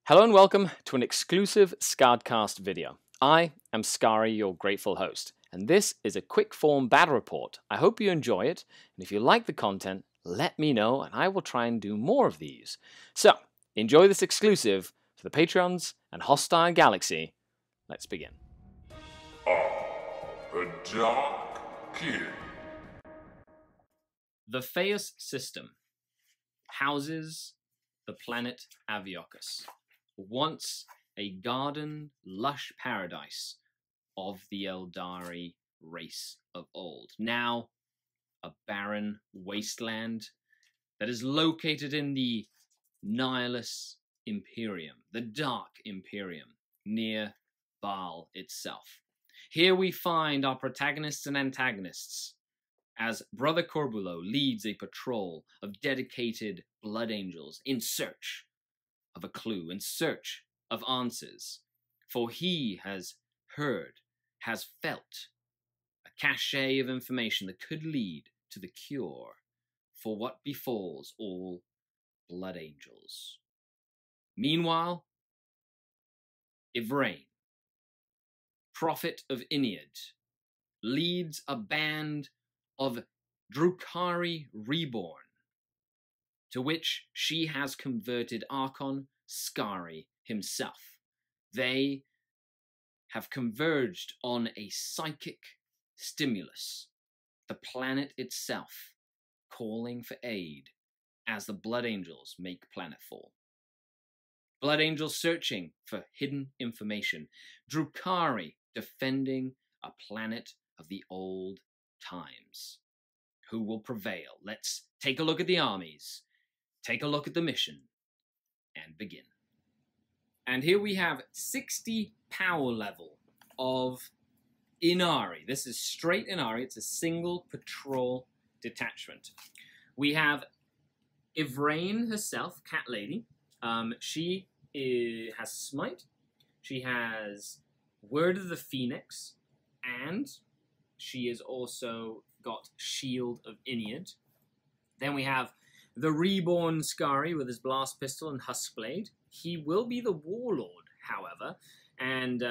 Hello and welcome to an exclusive SkaredCast video. I am Skari, your grateful host, and this is a quick form battle report. I hope you enjoy it, and if you like the content, let me know and I will try and do more of these. So, enjoy this exclusive for the Patreons and Hostile Galaxy. Let's begin. A dark kid. The Phaeus system houses the planet Aviocus, once a garden, lush paradise of the Ynnari race of old. Now a barren wasteland that is located in the Nihilus Imperium, the Dark Imperium, near Baal itself. Here we find our protagonists and antagonists, as Brother Corbulo leads a patrol of dedicated blood angels in search of a clue, in search of answers, for he has heard, has felt a cachet of information that could lead to the cure for what befalls all blood angels. Meanwhile, Yvraine, prophet of Ynnari, leads a band of drukhari reborn, to which she has converted Archon Skari himself. They have converged on a psychic stimulus, the planet itself calling for aid as the Blood Angels make planetfall. Blood Angels searching for hidden information, drukhari defending a planet of the old times. Who will prevail? Let's take a look at the armies, take a look at the mission, and begin. And here we have 60 power level of Ynnari. This is straight Ynnari. It's a single patrol detachment. We have Yvraine herself, Cat Lady. She has Smite. She has Word of the Phoenix, and she has also got Shield of Ynnari. Then we have the reborn Skari with his blast pistol and huskblade. He will be the warlord, however, and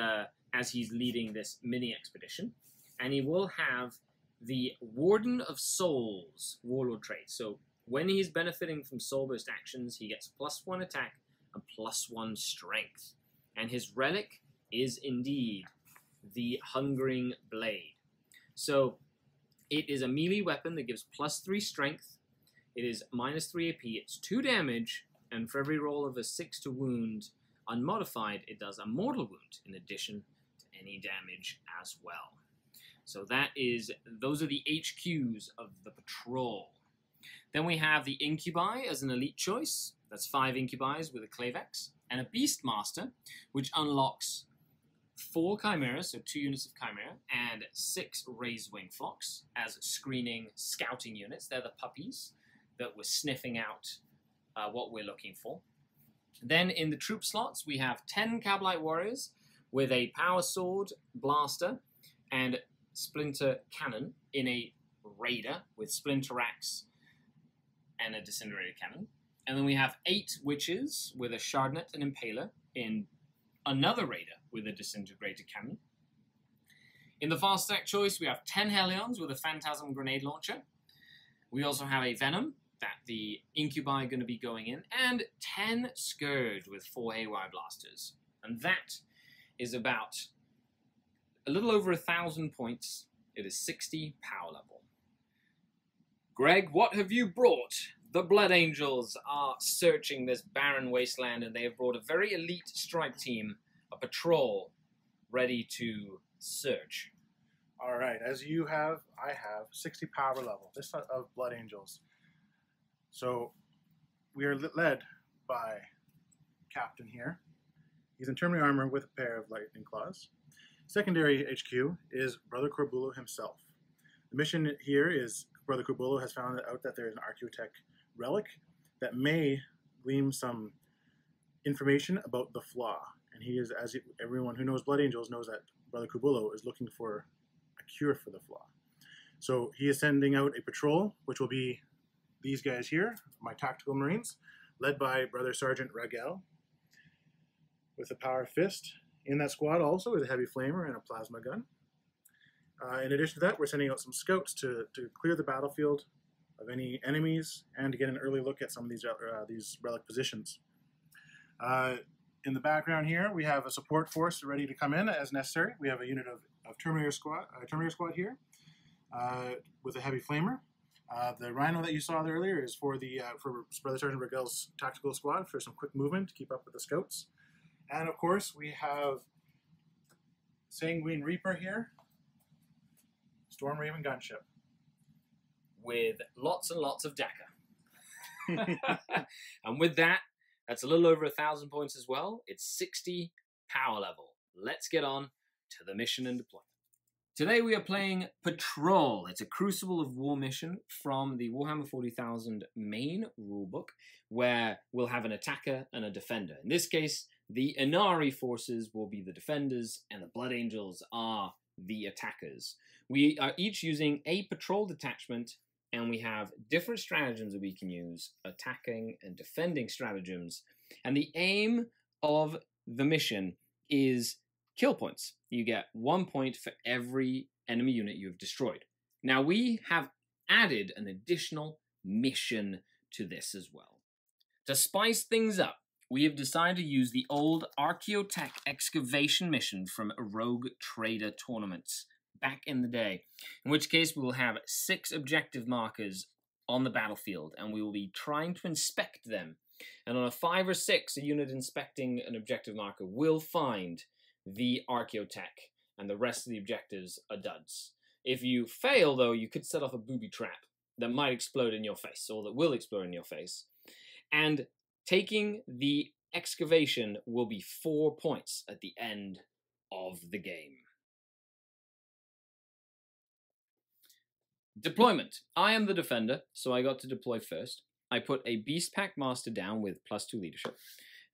as he's leading this mini expedition, and he will have the Warden of Souls warlord trait. So when he's benefiting from soul burst actions, he gets +1 attack and +1 strength, and his relic is indeed the Hungering Blade. So it is a melee weapon that gives +3 strength. It is -3 AP. It's 2 damage, and for every roll of a 6 to wound, unmodified, it does a mortal wound in addition to any damage as well. So those are the HQs of the patrol. Then we have the Incubi as an elite choice. That's 5 Incubis with a Clavex, and a Beastmaster, which unlocks 4 Chimeras, so 2 units of Chimera, and 6 Raised Wing Flocks as screening scouting units. They're the puppies that were sniffing out what we're looking for. Then in the troop slots, we have 10 Cabalite Warriors with a Power Sword, Blaster, and Splinter Cannon in a Raider with Splinter Axe and a Disintegrator Cannon. And then we have 8 Witches with a Shardnet and Impaler in another Raider with a Disintegrator Cannon. In the fast stack choice, we have 10 Hellions with a Phantasm Grenade Launcher. We also have a Venom that the Incubi are going to be going in, and 10 Scourge with 4 AY Blasters. And that is about a little over 1,000 points. It is 60 power level. Greg, what have you brought? The Blood Angels are searching this barren wasteland, and they have brought a very elite strike team, a patrol, ready to search. All right, as you have, I have 60 power level. This of Blood Angels. So we are led by Captain here. He's in Terminal armor with a pair of lightning claws. Secondary HQ is Brother Corbulo himself. The mission here is Brother Corbulo has found out that there is an Archaeotech relic that may glean some information about the Flaw. And he is, as everyone who knows Blood Angels knows, that Brother Corbulo is looking for a cure for the Flaw. So he is sending out a patrol, which will be these guys here, my tactical Marines, led by Brother Sergeant Ragel. with a power fist in that squad also with a heavy flamer and a plasma gun. In addition to that, we're sending out some scouts to clear the battlefield of any enemies and to get an early look at some of these relic positions. In the background here, we have a support force ready to come in as necessary. We have a unit of Terminator Squad here with a heavy flamer. The Rhino that you saw there earlier is for Brother Sergeant Regel's tactical squad for some quick movement to keep up with the scouts. And of course, we have Sanguine Reaper here, Storm Raven gunship. With lots and lots of Dakka. And with that, that's a little over 1,000 points as well. It's 60 power level. Let's get on to the mission and deployment. Today we are playing Patrol. It's a Crucible of War mission from the Warhammer 40,000 main rulebook, where we'll have an attacker and a defender. In this case, the Ynnari forces will be the defenders, and the Blood Angels are the attackers. We are each using a patrol detachment, and we have different stratagems that we can use, attacking and defending stratagems. And the aim of the mission is kill points. You get 1 point for every enemy unit you have destroyed. Now we have added an additional mission to this as well. To spice things up, we have decided to use the old Archaeotech excavation mission from Rogue Trader tournaments back in the day, in which case we will have 6 objective markers on the battlefield, and we will be trying to inspect them. And on a 5 or 6, a unit inspecting an objective marker will find the Archaeotech, and the rest of the objectives are duds. If you fail, though, you could set off a booby trap that might explode in your face, or that will explode in your face. And taking the excavation will be 4 points at the end of the game. Deployment. I am the defender, so I got to deploy first. I put a Beast Pack Master down with +2 leadership,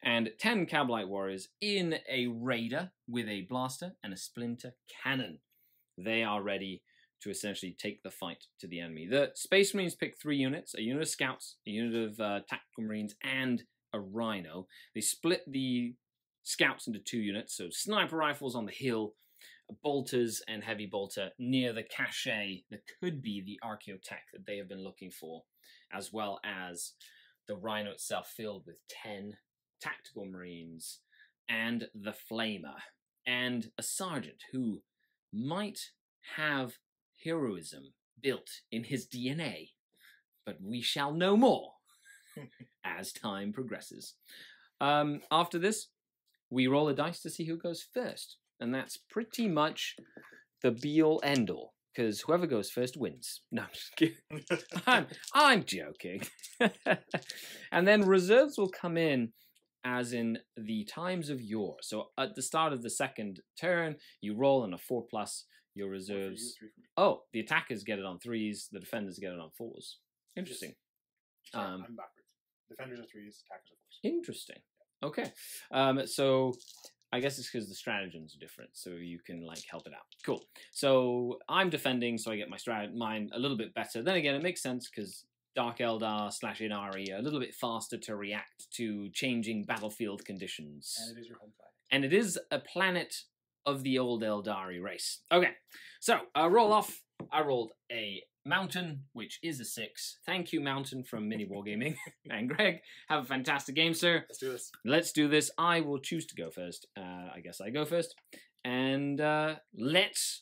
and 10 Cabalite Warriors in a Raider with a Blaster and a Splinter Cannon. They are ready to essentially take the fight to the enemy. The Space Marines pick 3 units, a unit of Scouts, a unit of Tactical Marines, and a Rhino. They split the Scouts into 2 units, so Sniper Rifles on the hill, Bolters and Heavy Bolter near the cache that could be the Archaeotech that they have been looking for, as well as the Rhino itself filled with 10 Tactical Marines and the Flamer, and a Sergeant who might have heroism built in his DNA, but we shall know more as time progresses. After this, we roll a dice to see who goes first. And that's pretty much the be-all, end-all, because whoever goes first wins. No, I'm just kidding. I'm joking. And then reserves will come in as in the times of yore. So at the start of the second turn, you roll on a 4+, your reserves. Oh, the attackers get it on 3s, the defenders get it on 4s. Interesting. I'm backwards. Defenders are 3s, attackers are 4s. Interesting. Okay. So I guess it's because the stratagems are different, so you can like help it out. Cool. So I'm defending, so I get mine a little bit better. Then again, it makes sense because Dark Eldar / Ynnari are a little bit faster to react to changing battlefield conditions. And it is your home planet. And it is a planet of the old Eldari race. Okay, so roll off. I rolled a Mountain, which is a 6. Thank you, Mountain from Mini Wargaming. And Greg, have a fantastic game, sir. Let's do this. Let's do this. I will choose to go first. I guess I go first. And let's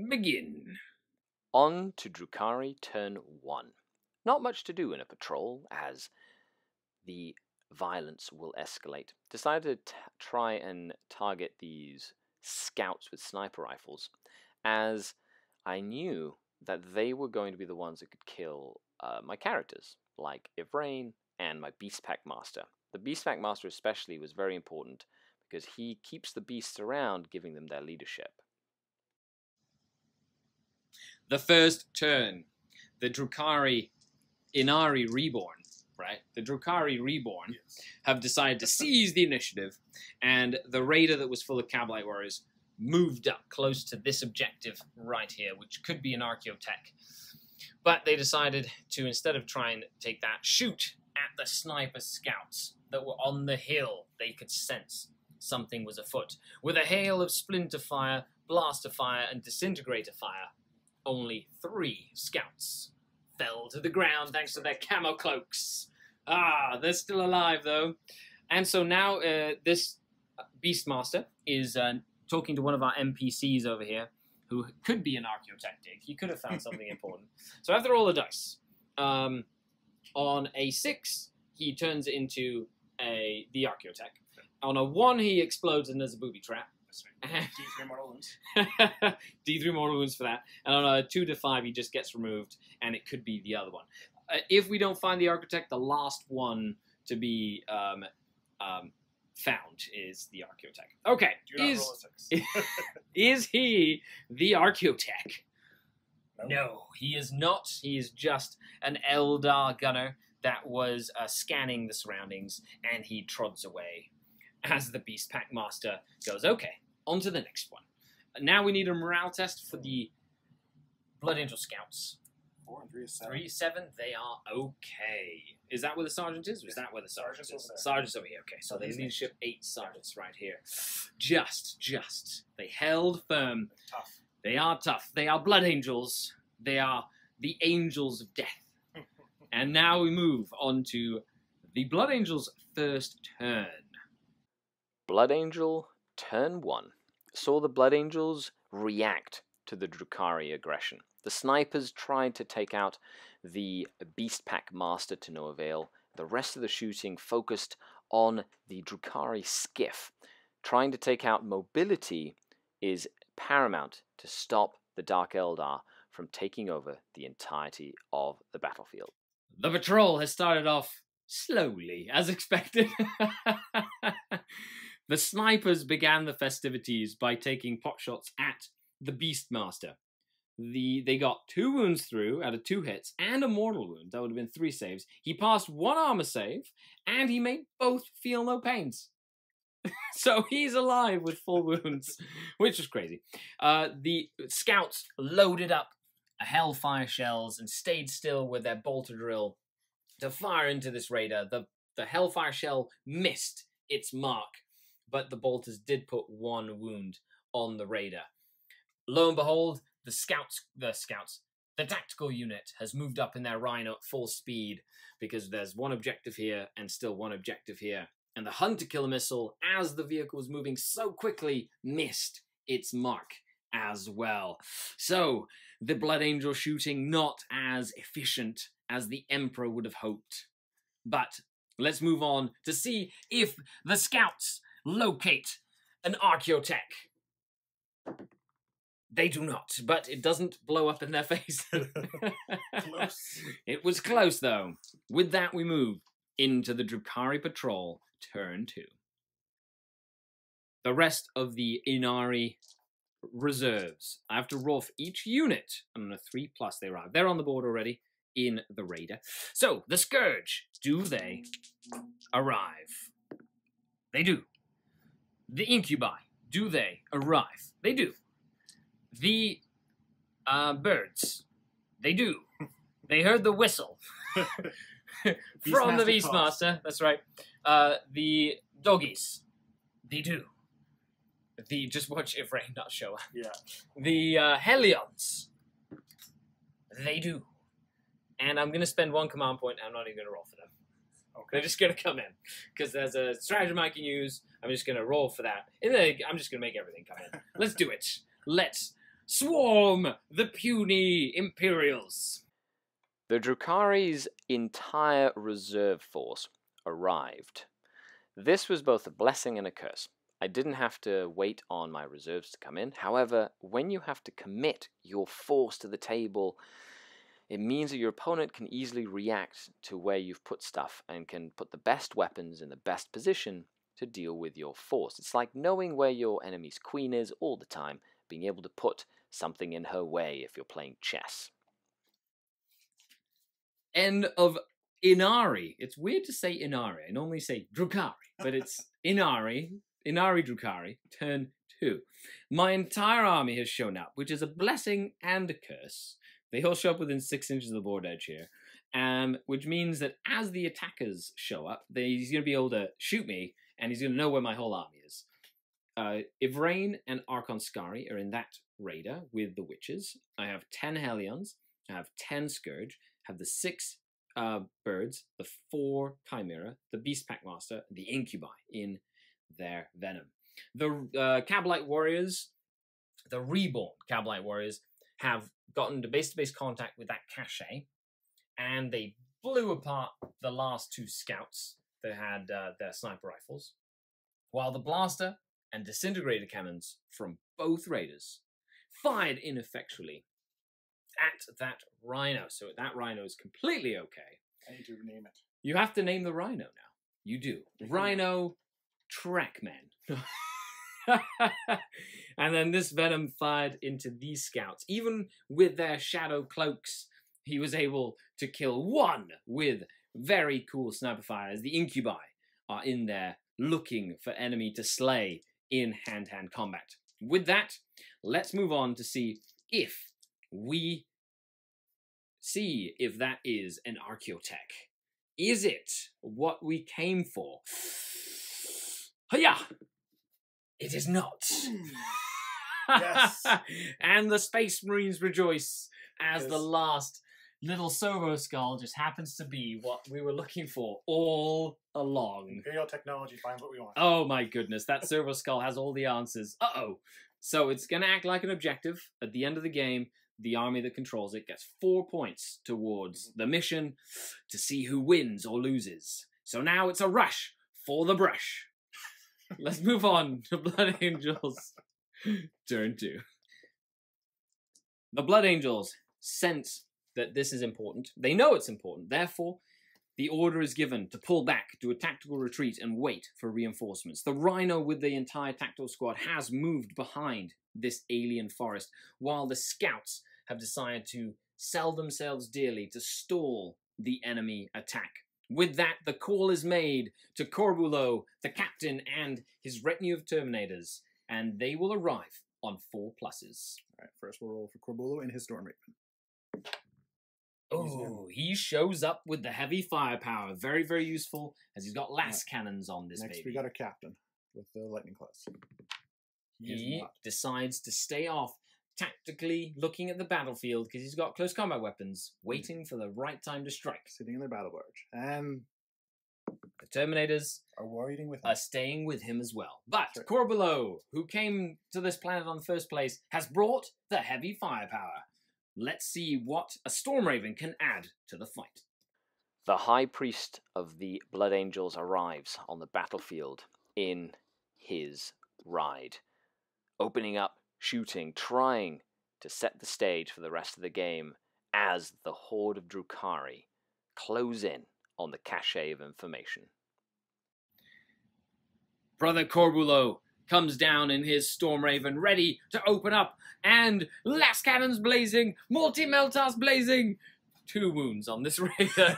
begin. On to Drukhari turn 1. Not much to do in a patrol, as the violence will escalate. Decided to try and target these scouts with sniper rifles, as I knew that they were going to be the ones that could kill my characters, like Ivrain and my Beast Pack Master. The Beast Pack Master especially was very important, because he keeps the beasts around, giving them their leadership. The first turn, the Drukhari Ynnari Reborn, right? The Drukhari Reborn have decided to seize the initiative, and the Raider that was full of Cabalite Warriors moved up close to this objective right here, which could be an Archaeotech. But they decided to, instead of trying to take that, shoot at the sniper scouts that were on the hill they could sense. something was afoot. With a hail of splinter fire, blaster fire, and disintegrator fire, only 3 scouts fell to the ground thanks to their camo cloaks. Ah, they're still alive, though. And so now this Beastmaster is talking to one of our NPCs over here, who could be an archaeotactic. He could have found something important. So I have to roll a dice. On a 6, he turns into the archaeotech. On a 1, he explodes and there's a booby trap. D3 mortal wounds. D3 mortal wounds for that. And on a 2 to 5, he just gets removed, and it could be the other one. If we don't find the architect, the last one to be found is the archaeotech. Okay, Do not roll a 6. is he the archaeotech? No. No, he is not. He is just an Eldar gunner that was scanning the surroundings, and he trods away as the Beast Pack Master goes, okay, on to the next one. Now we need a morale test for the Blood Angel Scouts. 4 and 3 is 7. 3, 7, they are okay. Is that where the sergeant is? Or is that where the sergeant is? Sergeant's over here. Okay, so they leadership 8 sergeants right here. Just. They held firm. Tough. They are tough. They are blood angels. They are the angels of death. And now we move on to the Blood Angel's first turn. Blood Angel, turn 1. Saw the Blood Angels react to the drukhari aggression. The snipers tried to take out the Beast Pack Master to no avail. The rest of the shooting focused on the drukhari skiff. Trying to take out mobility is paramount to stop the Dark Eldar from taking over the entirety of the battlefield. The patrol has started off slowly, as expected. The snipers began the festivities by taking potshots at the Beastmaster. They got 2 wounds through out of 2 hits and a mortal wound. That would have been 3 saves. He passed 1 armor save, and he made both feel no pains. So he's alive with full wounds, which was crazy. The scouts loaded up hellfire shells and stayed still with their bolter drill to fire into this raider. The hellfire shell missed its mark, but the bolters did put 1 wound on the raider. Lo and behold, the tactical unit has moved up in their Rhino at full speed because there's 1 objective here and still 1 objective here. And the hunter-killer missile, as the vehicle was moving so quickly, missed its mark as well. So, the Blood Angel shooting not as efficient as the Emperor would have hoped. But let's move on to see if the scouts locate an archaeotech. They do not, but it doesn't blow up in their face. Close. It was close, though. With that, we move into the Drukhari Patrol, turn 2. The rest of the Ynnari reserves. I have to roll for each unit. And on a 3+ they arrive. They're on the board already in the Raider. So, the Scourge. Do they arrive? They do. The Incubi. Do they arrive? They do. The birds. They do. They heard the whistle. From the Beastmaster. That's right. The doggies. They do. Just watch if rain not show up. Yeah. The Hellions. They do. And I'm going to spend 1 command point. I'm not even going to roll for them. Okay. They're just going to come in. Because there's a stratagem I can use. I'm just going to roll for that. And then I'm just going to make everything come in. Let's do it. Let's swarm the puny Imperials. The Drukhari's entire reserve force arrived. This was both a blessing and a curse. I didn't have to wait on my reserves to come in. However, when you have to commit your force to the table, it means that your opponent can easily react to where you've put stuff and can put the best weapons in the best position to deal with your force. It's like knowing where your enemy's queen is all the time, being able to put something in her way if you're playing chess. End of Ynnari. It's weird to say Ynnari. I normally say Drukhari, but it's Ynnari. Ynnari Drukhari, turn 2. My entire army has shown up, which is a blessing and a curse. They all show up within 6 inches of the board edge here, which means that as the attackers show up, he's going to be able to shoot me, and he's going to know where my whole army is. Ivrain and Archon Skari are in that raider with the witches. I have 10 Hellions. I have 10 Scourge. I have the 6 birds, the 4 Chimera, the Beast Packmaster, the Incubi in their venom. The Cabalite Warriors, the reborn Cabalite Warriors, have gotten to base-to-base contact with that cache, and they blew apart the last 2 scouts that had their sniper rifles, while the blaster and disintegrator cannons from both raiders fired ineffectually at that rhino. So that rhino is completely okay. I need to name it. You have to name the rhino now. You do. Rhino Trackman. And then this venom fired into these scouts. Even with their shadow cloaks, he was able to kill 1 with very cool sniper fire, as the Incubi are in there looking for enemy to slay in hand-to-hand combat. With that, let's move on to see if that is an Archaeotech. Is it what we came for? Hiya! It is not. Yes. And the Space Marines rejoice as the last little servo skull just happens to be what we were looking for all along. Imperial technology finds what we want. Oh my goodness, that servo skull has all the answers. Uh-oh. So it's going to act like an objective. At the end of the game, the army that controls it gets 4 points towards the mission to see who wins or loses. So now it's a rush for the brush. Let's move on to Blood Angels. Turn 2. The Blood Angels sense that this is important. They know it's important. Therefore, the order is given to pull back, do a tactical retreat, and wait for reinforcements. The Rhino with the entire tactical squad has moved behind this alien forest, while the scouts have decided to sell themselves dearly to stall the enemy attack. With that, the call is made to Corbulo, the captain, and his retinue of Terminators, and they will arrive on 4 pluses. All right, first we'll roll for Corbulo and his Storm Raven. Oh, he shows up with the heavy firepower. Very, very useful, as he's got las cannons on this Next, baby. we got our captain with the lightning claws. He decides to stay off, tactically looking at the battlefield, because he's got close combat weapons, waiting for the right time to strike. Sitting in their battle barge. And the Terminators are staying with him as well. But Sure. Corbulo, who came to this planet on the first place, has brought the heavy firepower. Let's see what a Storm Raven can add to the fight. The High Priest of the Blood Angels arrives on the battlefield in his ride, opening up, shooting, trying to set the stage for the rest of the game as the horde of drukhari close in on the cache of information. Brother Corbulo comes down in his Storm Raven, ready to open up, and las cannons blazing, multi-meltas blazing. 2 wounds on this raider.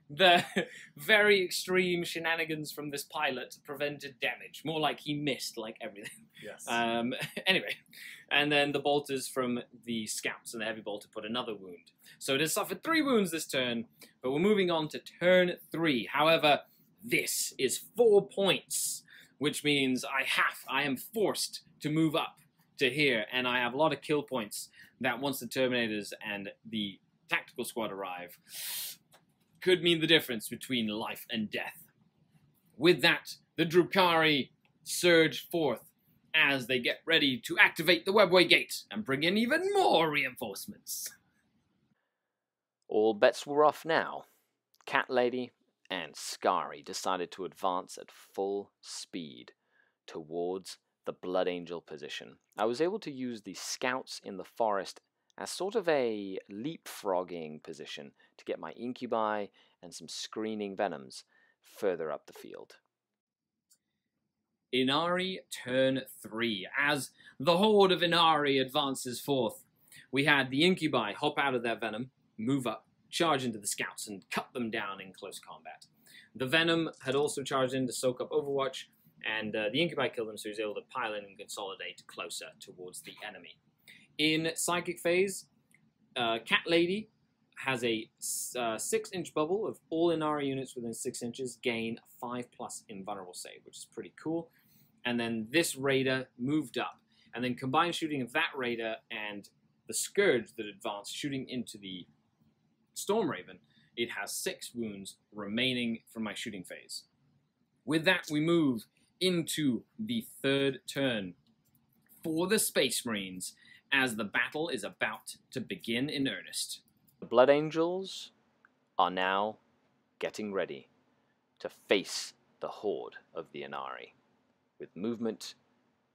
The very extreme shenanigans from this pilot prevented damage. More like he missed, like everything. Yes. Anyway, and then the bolters from the scouts and the heavy bolter put another wound. So it has suffered 3 wounds this turn, but we're moving on to turn 3. However, this is 4 points, which means I am forced to move up to here, and I have a lot of kill points that once the Terminators and the tactical squad arrive, could mean the difference between life and death. With that, the drukhari surge forth as they get ready to activate the webway gate and bring in even more reinforcements. All bets were off now. Cat Lady and Skari decided to advance at full speed towards the Blood Angel position. I was able to use the scouts in the forest as sort of a leapfrogging position to get my incubi and some screening venoms further up the field. Ynnari turn 3. As the horde of Ynnari advances forth, we had the incubi hop out of their venom, move up, charge into the scouts, and cut them down in close combat. The venom had also charged in to soak up Overwatch, and the incubi killed them, so he was able to pile in and consolidate closer towards the enemy. In Psychic Phase, Cat Lady has a 6-inch bubble of all Ynnari units within 6 inches gain a 5+ invulnerable save, which is pretty cool. And then this raider moved up, and then combined shooting of that raider and the scourge that advanced shooting into the Storm Raven, it has 6 wounds remaining from my shooting phase. With that, we move into the 3rd turn for the Space Marines as the battle is about to begin in earnest. The Blood Angels are now getting ready to face the horde of the Ynnari. With movement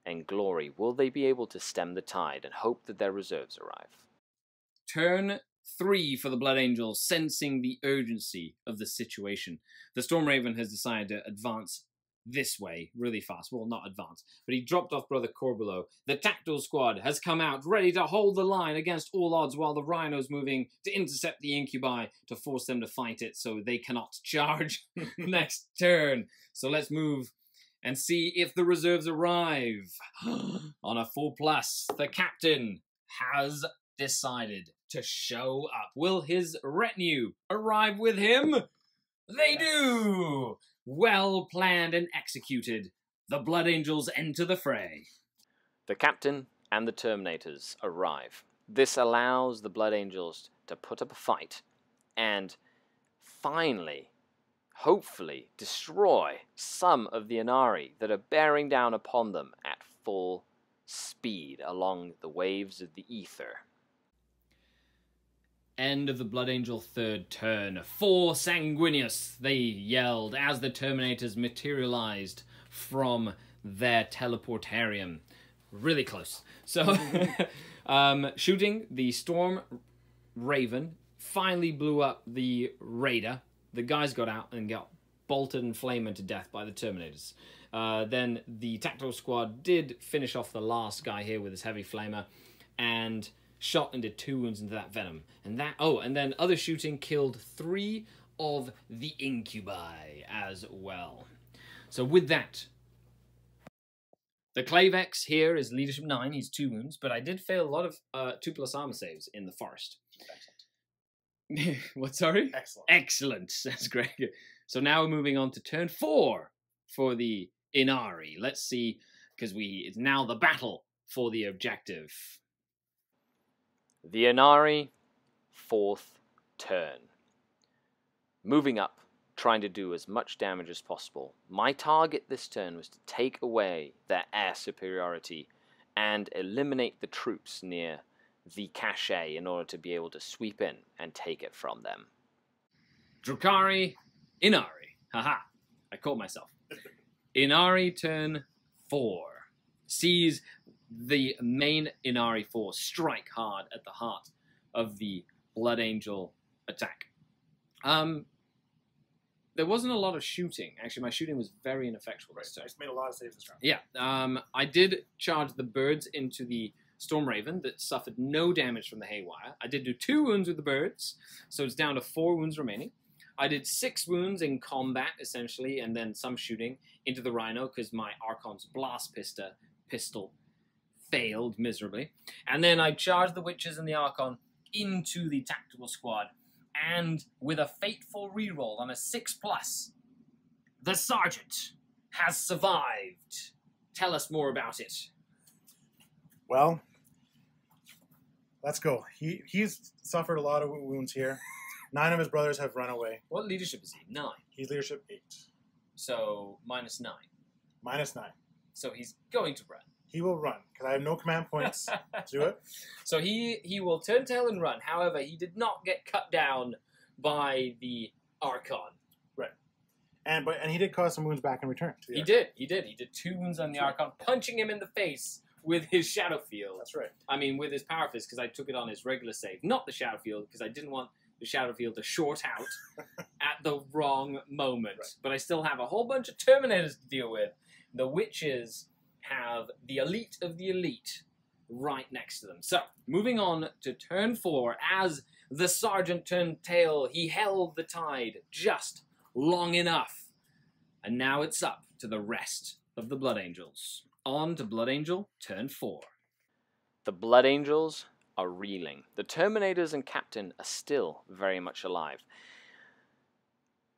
and glory, will they be able to stem the tide and hope that their reserves arrive? Turn 3 for the Blood Angels, sensing the urgency of the situation. The Storm Raven has decided to advance this way really fast. Well, not advance, but he dropped off Brother Corbulo. The Tactical Squad has come out, ready to hold the line against all odds, while the Rhino's moving to intercept the Incubi to force them to fight it so they cannot charge next turn. So let's move and see if the reserves arrive. On a 4+, the captain has decided to show up. Will his retinue arrive with him? They do! Well planned and executed. The Blood Angels enter the fray. The captain and the Terminators arrive. This allows the Blood Angels to put up a fight and finally, hopefully, destroy some of the Ynnari that are bearing down upon them at full speed along the waves of the ether. End of the Blood Angel 3rd turn. For Sanguinius, they yelled as the Terminators materialized from their teleportarium. Really close. So, shooting, the Storm Raven finally blew up the Raider. The guys got out and got bolted and flamed to death by the Terminators. Then the Tactical Squad did finish off the last guy here with his heavy flamer and shot and did 2 wounds into that venom. And then other shooting killed 3 of the Incubi as well. So with that, the Clavex here is leadership 9. He's 2 wounds, but I did fail a lot of 2+ armor saves in the forest. Excellent. What, sorry? Excellent. Excellent. That's great. So now we're moving on to turn 4 for the Ynnari. Let's see, because it's now the battle for the objective. The Ynnari, 4th turn. Moving up, trying to do as much damage as possible. My target this turn was to take away their air superiority and eliminate the troops near the cache in order to be able to sweep in and take it from them. Drukhari, Ynnari. Haha, I caught myself. Ynnari turn 4. Sees the main Ynnari force strike hard at the heart of the Blood Angel attack. There wasn't a lot of shooting. Actually, my shooting was very ineffectual this turn. I just made a lot of saves this round. Yeah, I did charge the birds into the Storm Raven that suffered no damage from the Haywire. I did do 2 wounds with the birds, so it's down to 4 wounds remaining. I did 6 wounds in combat, essentially, and then some shooting into the Rhino because my Archon's blast pistol failed miserably. And then I charged the Witches and the Archon into the Tactical Squad, and with a fateful reroll on a 6+, the Sergeant has survived. Tell us more about it. Well, let's go. He's suffered a lot of wounds here. 9 of his brothers have run away. What leadership is he? 9. He's leadership 8. So, -9. -9. So he's going to run. He will run, because I have no command points to do it. So he will turn tail and run. However, he did not get cut down by the Archon. Right. And he did cause some wounds back in return. He did. He did 2 wounds on the Archon, punching him in the face with his Shadow Field. That's right. I mean, with his Power Fist, because I took it on his regular save. Not the Shadow Field, because I didn't want the Shadow Field to short out at the wrong moment. Right. But I still have a whole bunch of Terminators to deal with. The Witches have the elite of the elite right next to them. So, moving on to turn 4, as the Sergeant turned tail, he held the tide just long enough. And now it's up to the rest of the Blood Angels. On to Blood Angel, turn 4. The Blood Angels are reeling. The Terminators and Captain are still very much alive.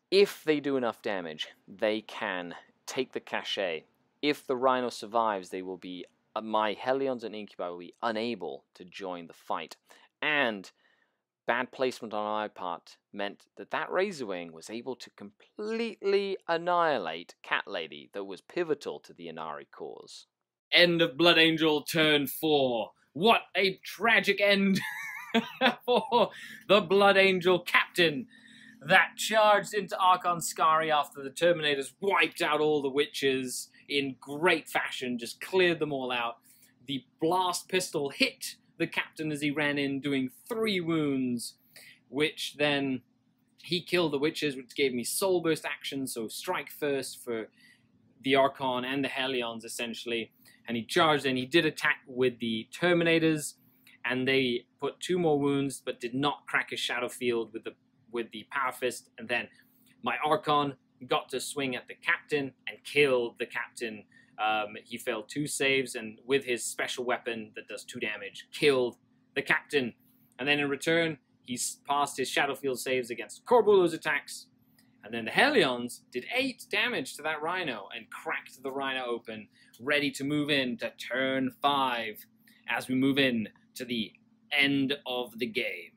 If they do enough damage, they can take the cache. If the Rhino survives, they will be my Hellions and Incubi will be unable to join the fight. And bad placement on my part meant that that Razorwing was able to completely annihilate Cat Lady that was pivotal to the Ynnari cause. End of Blood Angel turn 4. What a tragic end for the Blood Angel captain that charged into Archon Skari after the Terminators wiped out all the witches in great fashion, just cleared them all out. The blast pistol hit the captain as he ran in, doing 3 wounds, which then he killed the witches, which gave me soul burst action, so strike first for the Archon and the Hellions, essentially. And he charged and he did attack with the Terminators, and they put 2 more wounds, but did not crack his Shadow Field with the Power Fist. And then my Archon got to swing at the captain and killed the captain. He failed 2 saves, and with his special weapon that does 2 damage, killed the captain. And then in return, he passed his Shadow Field saves against Corbulo's attacks. And then the Hellions did 8 damage to that Rhino and cracked the Rhino open, ready to move in to turn 5 as we move in to the end of the game.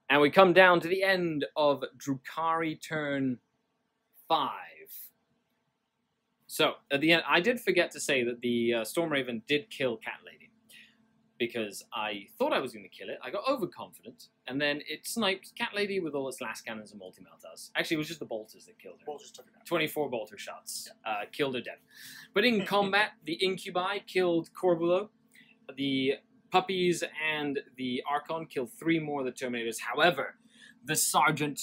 And we come down to the end of Drukhari turn 5. So, at the end, I did forget to say that the Stormraven did kill Cat Lady. Because I thought I was going to kill it. I got overconfident. And then it sniped Cat Lady with all its last cannons and multi-meltars. Actually, it was just the bolters that killed her. Bolters took it out. 24 bolter shots. Killed her dead. But in combat, the Incubi killed Corbulo. The Puppies and the Archon killed 3 more of the Terminators. However, the Sergeant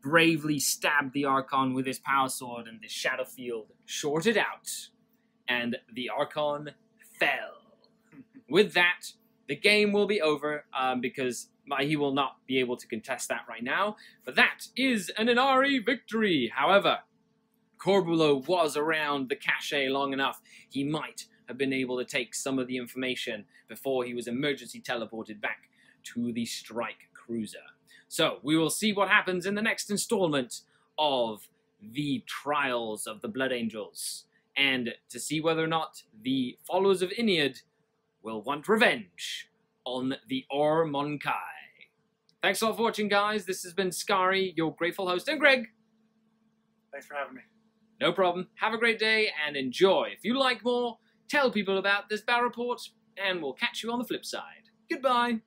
bravely stabbed the Archon with his power sword, and the Shadow Field shorted out, and the Archon fell. With that, the game will be over, because he will not be able to contest that right now. But that is an Ynnari victory. However, Corbulo was around the cache long enough. He might have been able to take some of the information before he was emergency teleported back to the strike cruiser. So we will see what happens in the next installment of the Trials of the Blood Angels, and to see whether or not the followers of Ynnari will want revenge on the Monkai. Thanks a lot for watching, guys. This has been Skari, your grateful host, and Greg. Thanks for having me. No problem. Have a great day and enjoy. If you like more, tell people about this battle report, and we'll catch you on the flip side. Goodbye.